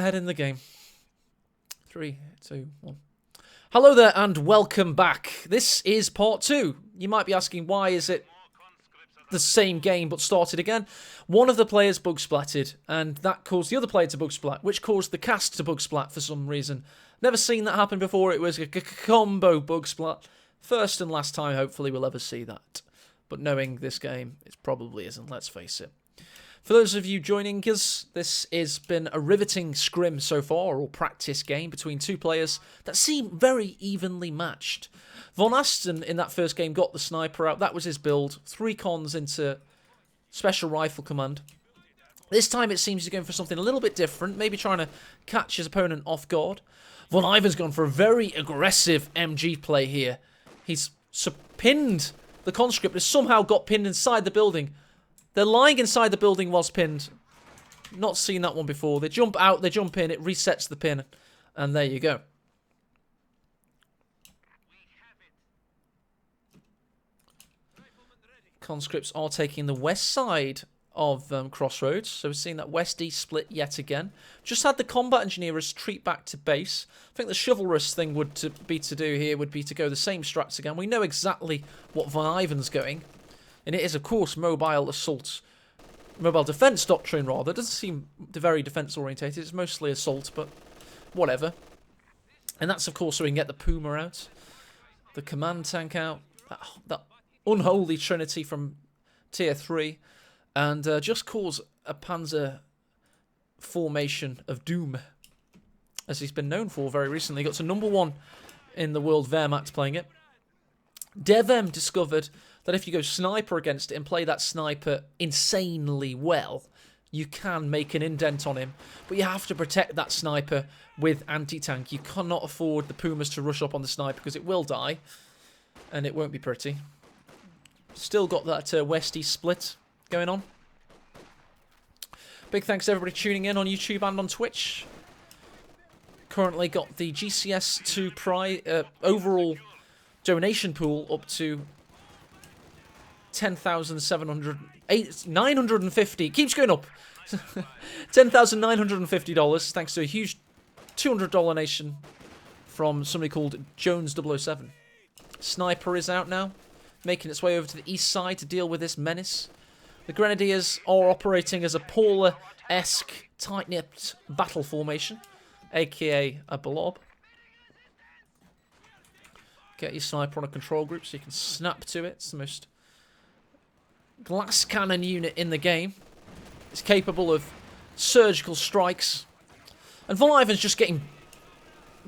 ahead in the game. 3, 2, 1. Hello there and welcome back. This is part 2. You might be asking, why is it the same game but started again? One of the players bug splatted, and that caused the other player to bug splat, which caused the cast to bug splat for some reason. Never seen that happen before. It was a combo bug splat. First and last time, hopefully, we'll ever see that. But knowing this game, it probably isn't, let's face it. For those of you joining us, this has been a riveting scrim so far, or practice game between two players that seem very evenly matched. VonAsten in that first game got the sniper out. That was his build. 3 cons into special rifle command. This time it seems he's going for something a little bit different, maybe trying to catch his opponent off guard. VonIvan's gone for a very aggressive MG play here. He's pinned the conscript, has somehow got pinned inside the building. They're lying inside the building whilst pinned. Not seen that one before. They jump out, they jump in, it resets the pin. And there you go. Conscripts are taking the west side of Crossroads. So we're seeing that west-east split yet again. Just had the combat engineer retreat back to base. I think the chivalrous thing would to do here would be to go the same strats again. We know exactly what VonIvan's going. And it is, of course, mobile assault. Mobile defense doctrine, rather. It doesn't seem very defense-orientated. It's mostly assault, but whatever. And that's, of course, so we can get the Puma out. The command tank out. That unholy trinity from Tier 3. And just cause a panzer formation of doom. As he's been known for very recently. Got to #1 in the world Wehrmacht playing it. Devem discovered that if you go sniper against it and play that sniper insanely well, you can make an indent on him. But you have to protect that sniper with anti-tank. You cannot afford the Pumas to rush up on the sniper because it will die. And it won't be pretty. Still got that west-east split going on. Big thanks to everybody tuning in on YouTube and on Twitch. Currently got the GCS2 overall donation pool up to 950. Keeps going up. $10,950 thanks to a huge $200 donation from somebody called Jones007. Sniper is out now, making its way over to the east side to deal with this menace. The Grenadiers are operating as a Paula-esque tight-knit battle formation, aka a blob. Get your sniper on a control group so you can snap to it. It's the most glass cannon unit in the game. It's capable of surgical strikes. And VonIvan's just getting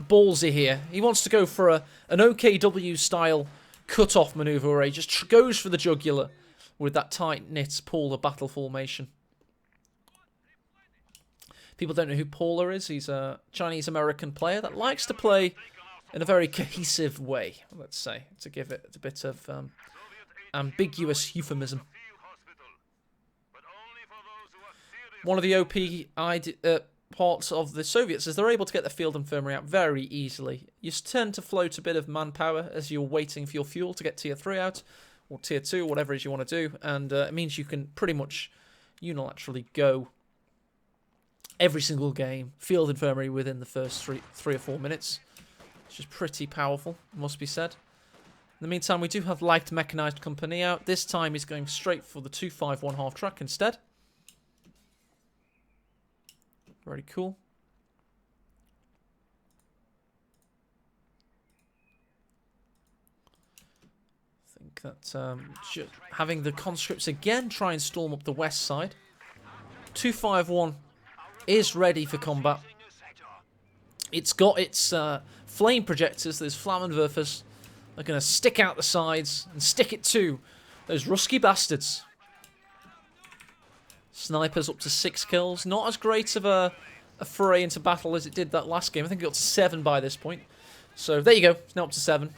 ballsy here. He wants to go for an OKW style cut-off maneuver where he just goes for the jugular with that tight-knit Paula battle formation. People don't know who Paula is. He's a Chinese-American player that likes to play in a very cohesive way, let's say, to give it a bit of ambiguous euphemism. One of the OP parts of the Soviets is they're able to get the field infirmary out very easily. You tend to float a bit of manpower as you're waiting for your fuel to get Tier 3 out, or Tier 2, whatever it is you want to do, and it means you can pretty much unilaterally go every single game, field infirmary within the first three or 4 minutes. Which is pretty powerful, must be said. In the meantime, we do have light mechanized company out. This time he's going straight for the 251 half track instead. Very cool. I think that having the conscripts again try and storm up the west side. 251 is ready for combat. It's got its flame projectors, those Flammenwerfers, are going to stick out the sides and stick it to those Rusky bastards. Snipers up to 6 kills. Not as great of a foray into battle as it did that last game. I think it got to 7 by this point. So there you go. It's now up to 7.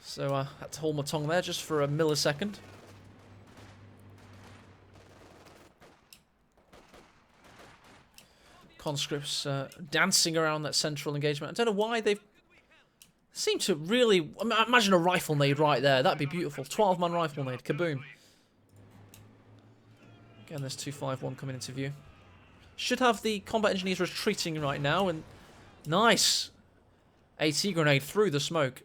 So I had to hold my tongue there just for a millisecond. Conscripts dancing around that central engagement. I don't know why they've seemed to really... Imagine a rifle nade right there. That'd be beautiful. 12-man rifle nade. Kaboom. Getting this 251 coming into view. Should have the combat engineers retreating right now, and nice AT grenade through the smoke.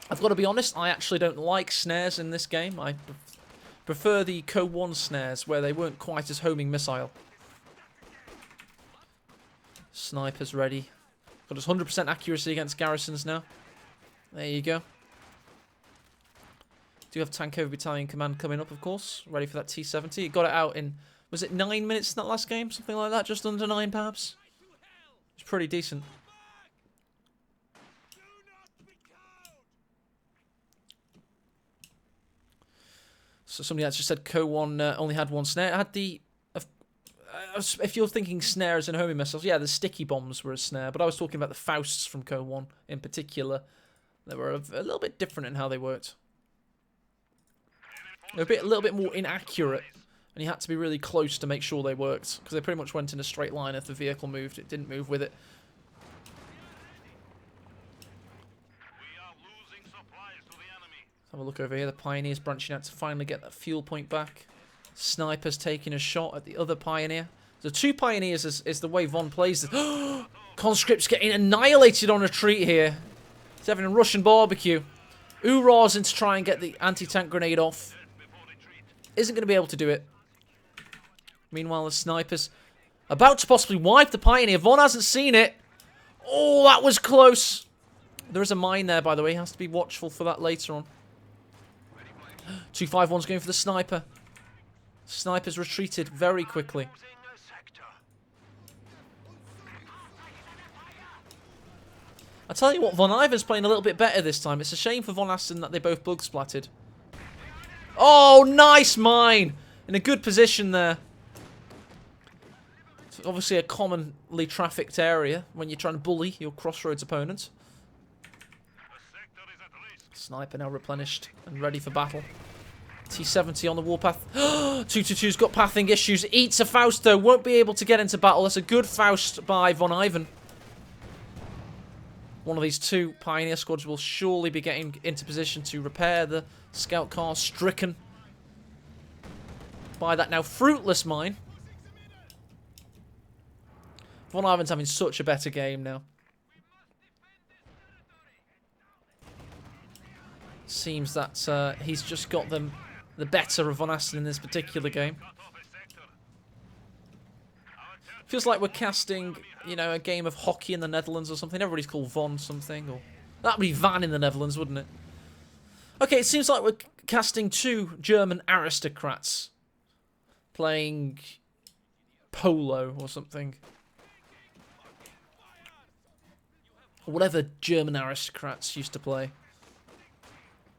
I've got to be honest, I actually don't like snares in this game. I prefer the Co 1 snares, where they weren't quite as homing missile. Snipers ready. Got us 100% accuracy against garrisons now. There you go. Do have Tank Over Battalion Command coming up, of course. Ready for that T-70. Got it out in, was it 9 minutes in that last game? Something like that? Just under 9, perhaps? It's pretty decent. So somebody else just said Co 1 only had one snare. It had the... if you're thinking snares and homing missiles, yeah, the sticky bombs were a snare. But I was talking about the Fausts from Co 1 in particular. They were a little bit different in how they worked. They were a little bit more inaccurate. And you had to be really close to make sure they worked. Because they pretty much went in a straight line. If the vehicle moved, it didn't move with it. Have a look over here. The Pioneers branching out to finally get that fuel point back. Snipers taking a shot at the other Pioneer. The 2 Pioneers is the way Von plays this. Conscripts getting annihilated on retreat here. He's having a Russian barbecue. Uraz in to try and get the anti-tank grenade off. Isn't going to be able to do it. Meanwhile, the Snipers about to possibly wipe the Pioneer. Von hasn't seen it. Oh, that was close. There is a mine there, by the way. He has to be watchful for that later on. 251's going for the Sniper. Snipers retreated very quickly. I tell you what, VonIvan's playing a little bit better this time. It's a shame for VonAsten that they both bug splatted. Oh, nice mine! In a good position there. It's obviously a commonly trafficked area when you're trying to bully your crossroads opponent. Sniper now replenished and ready for battle. T-70 on the warpath. 222's got pathing issues. Eats a Faust though. Won't be able to get into battle. That's a good Faust by VonIvan. One of these 2 Pioneer squads will surely be getting into position to repair the scout car stricken by that now fruitless mine. VonIvan's having such a better game now. Seems that he's just got them the better of VonAsten in this particular game. Feels like we're casting, you know, a game of hockey in the Netherlands or something. Everybody's called Von something. Or that would be Van in the Netherlands, wouldn't it? Okay, it seems like we're casting 2 German aristocrats playing polo or something. Or whatever German aristocrats used to play.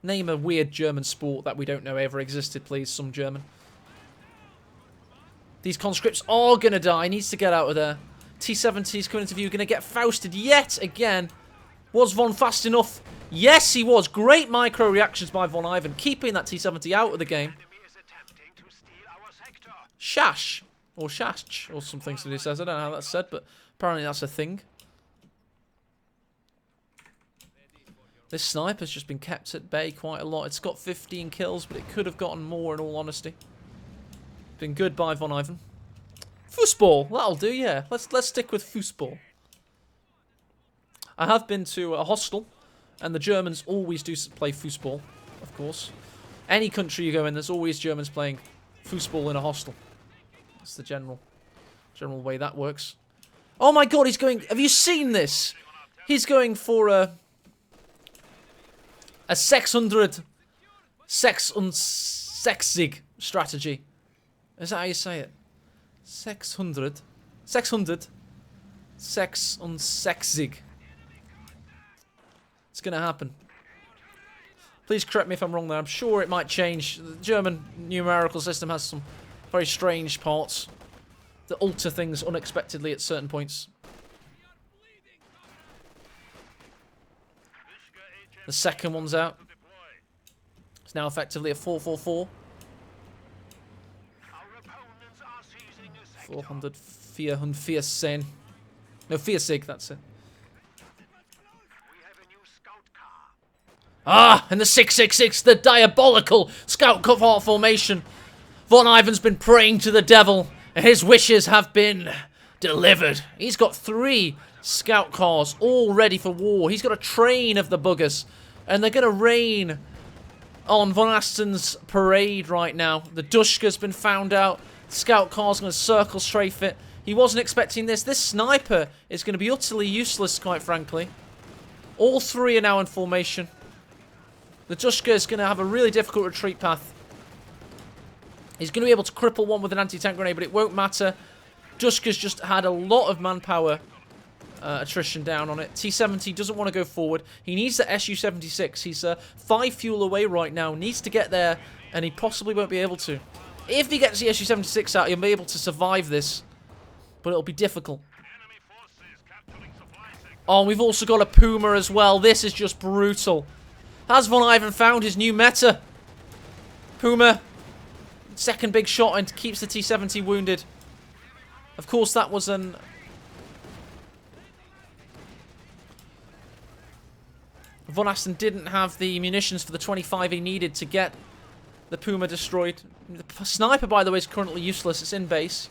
Name a weird German sport that we don't know ever existed, please. Some German. These conscripts are going to die. Needs to get out of there. T-70's coming into view. Going to get Fausted yet again. Was Von fast enough? Yes, he was. Great micro reactions by VonIvan. Keeping that T-70 out of the game. Shash. Or Shash. Or something somebody says. I don't know how that's said, but apparently that's a thing. This Sniper's just been kept at bay quite a lot. It's got 15 kills, but it could have gotten more in all honesty. Been good by VonIvan. Foosball, that'll do, yeah. Let's stick with foosball. I have been to a hostel, and the Germans always do play foosball, of course. Any country you go in, there's always Germans playing foosball in a hostel. That's the general way that works. Oh my god, he's going... Have you seen this? He's going for a 600 sexig strategy. Is that how you say it? 600 sexig. It's gonna happen. Please correct me if I'm wrong there. I'm sure it might change. The German numerical system has some very strange parts that alter things unexpectedly at certain points. The second one's out. It's now effectively a 4-4-4. 400, 414. No, 40, that's it. Ah, and the 666, the diabolical scout car formation. VonIvan's been praying to the devil, and his wishes have been delivered. He's got 3 scout cars all ready for war. He's got a train of the buggers, and they're going to rain on VonAsten's parade right now. The Dushka's been found out. The scout car's going to circle strafe it. He wasn't expecting this. This sniper is going to be utterly useless, quite frankly. All 3 are now in formation. The Dushka is going to have a really difficult retreat path. He's going to be able to cripple one with an anti-tank grenade, but it won't matter. Dushka's just had a lot of manpower attrition down on it. T-70 doesn't want to go forward. He needs the Su-76. He's 5 fuel away right now. Needs to get there, and he possibly won't be able to. If he gets the Su-76 out, he'll be able to survive this, but it'll be difficult. Oh, we've also got a Puma as well. This is just brutal. Has VonIvan found his new meta? Puma, second big shot, and keeps the T-70 wounded. Of course, that was an... VonAsten didn't have the munitions for the 25 he needed to get the Puma destroyed. The sniper, by the way, is currently useless. It's in base.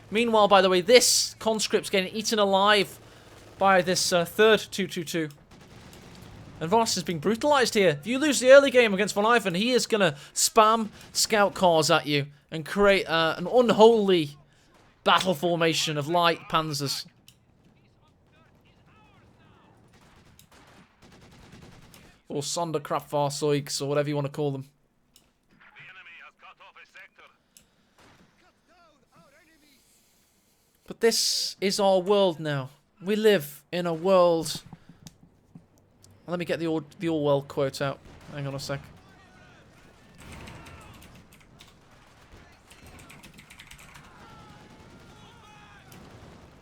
Meanwhile, by the way, this conscript's getting eaten alive by this third 222. And VonAsten's being brutalized here. If you lose the early game against VonIvan, he is going to spam scout cars at you and create an unholy battle formation of light panzers. Or Sonderkraftfahrzeugs, or whatever you want to call them. But this is our world now. We live in a world... Let me get the Orwell quote out. Hang on a sec.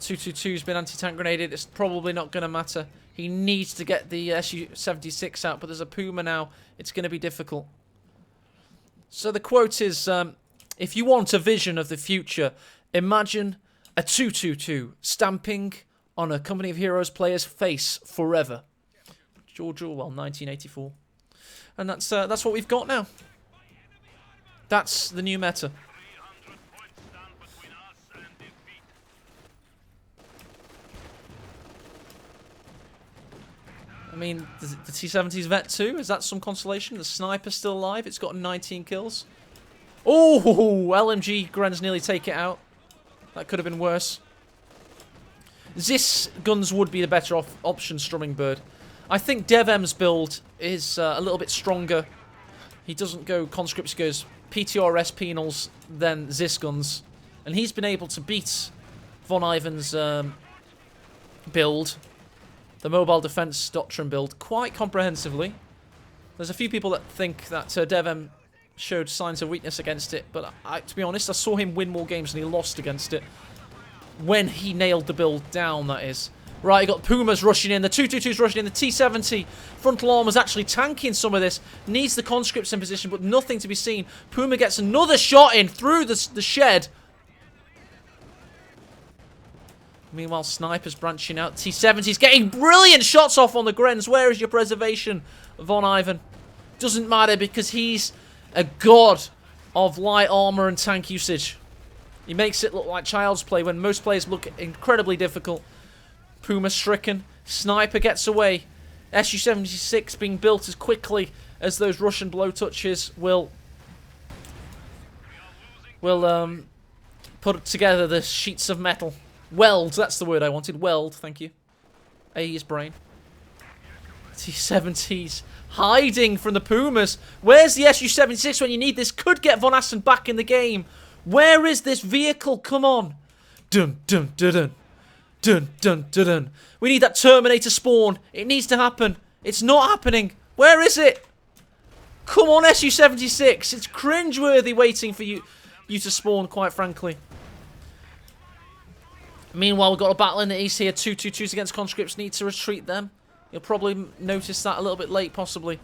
Two-two-two's been anti-tank grenaded. It's probably not going to matter. He needs to get the Su-76 out, but there's a Puma now. It's going to be difficult. So the quote is, if you want a vision of the future, imagine a 222 stamping on a Company of Heroes player's face forever. George Orwell, 1984. And that's what we've got now. That's the new meta. I mean, the T-70's vet too. Is that some consolation? The sniper's still alive. It's got 19 kills. Oh, LMG Grens nearly take it out. That could have been worse. This guns would be the better option, Strumming Bird. I think DevM's build is a little bit stronger. He doesn't go conscripts, he goes PTRS penals, then Zis guns. And he's been able to beat VonIvan's build, the Mobile Defense Doctrine build, quite comprehensively. There's a few people that think that DevM showed signs of weakness against it, but to be honest, I saw him win more games than he lost against it. When he nailed the build down, that is. Right, you got Pumas rushing in, the 222's rushing in, the T-70 frontal armor's actually tanking some of this. Needs the conscripts in position, but nothing to be seen. Puma gets another shot in through the shed. Meanwhile, Sniper's branching out. T-70's getting brilliant shots off on the Grens. Where is your preservation, VonIvan? Doesn't matter because he's a god of light armor and tank usage. He makes it look like child's play when most players look incredibly difficult. Puma stricken. Sniper gets away. Su-76 being built as quickly as those Russian blow touches will put together the sheets of metal. Weld, that's the word I wanted. Weld, thank you. A's brain. T-70's hiding from the Pumas. Where's the Su-76 when you need this? Could get VonAsten back in the game. Where is this vehicle? Come on. Dun, dun, dun, dun. Dun, dun, dun, dun. We need that Terminator spawn. It needs to happen. It's not happening. Where is it? Come on, Su-76. It's cringeworthy waiting for you to spawn, quite frankly. Meanwhile, we've got a battle in the east here. 222s against conscripts. Need to retreat them. You'll probably notice that a little bit late, possibly.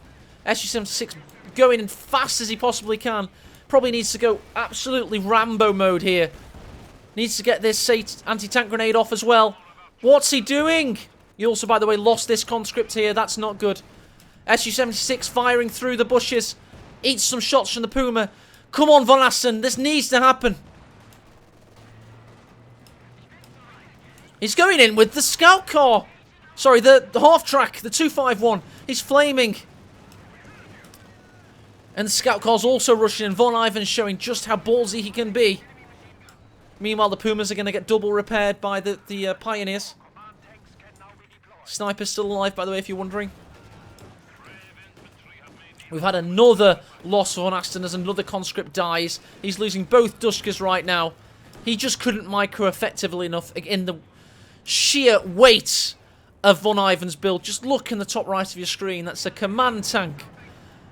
Su-76 going in fast as he possibly can. Probably needs to go absolutely Rambo mode here. Needs to get this anti-tank grenade off as well. What's he doing? He also, by the way, lost this conscript here. That's not good. Su-76 firing through the bushes. Eats some shots from the Puma. Come on, VonAsten. This needs to happen. He's going in with the scout car. Sorry, the half-track, the 251. He's flaming. And the scout car's also rushing in. VonIvan showing just how ballsy he can be. Meanwhile, the Pumas are going to get double repaired by the Pioneers. Sniper's still alive, by the way, if you're wondering. We've had another loss for VonAsten as another conscript dies. He's losing both Dushkas right now. He just couldn't micro effectively enough in the sheer weight of VonIvan's build. Just look in the top right of your screen. That's a command tank,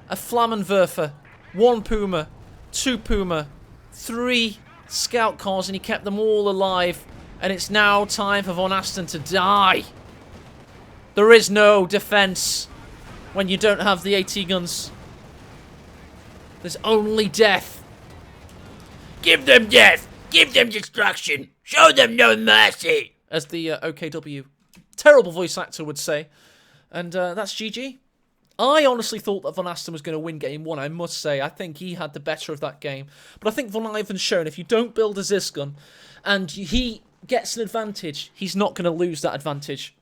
a Flammenwerfer, 1 Puma, 2 Puma, 3 scout cars, and he kept them all alive. And it's now time for VonAsten to die. There is no defense when you don't have the AT guns. There's only death. Give them death! Give them destruction! Show them no mercy! As the OKW terrible voice actor would say. And that's GG. I honestly thought that VonAsten was going to win game 1, I must say. I think he had the better of that game. But I think VonIvan's shown if you don't build a Zis gun and he gets an advantage, he's not going to lose that advantage.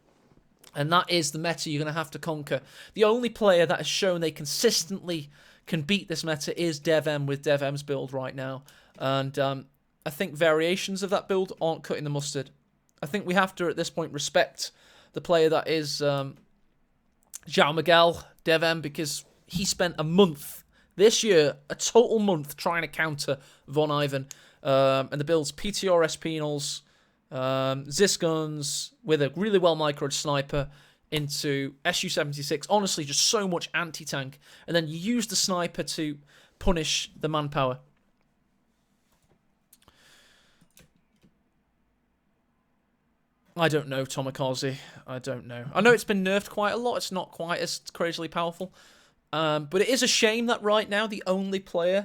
And that is the meta you're going to have to conquer. The only player that has shown they consistently can beat this meta is DevM with DevM's build right now. And I think variations of that build aren't cutting the mustard. I think we have to, at this point, respect the player that is João Miguel, DevM, because he spent a month this year, a total month, trying to counter VonIvan. And the build's PTRS penals, Zis guns with a really well microed sniper into SU-76. Honestly, just so much anti-tank. And then you use the sniper to punish the manpower. I don't know, Tomikaze. I don't know. I know it's been nerfed quite a lot. It's not quite as crazily powerful. But it is a shame that right now the only player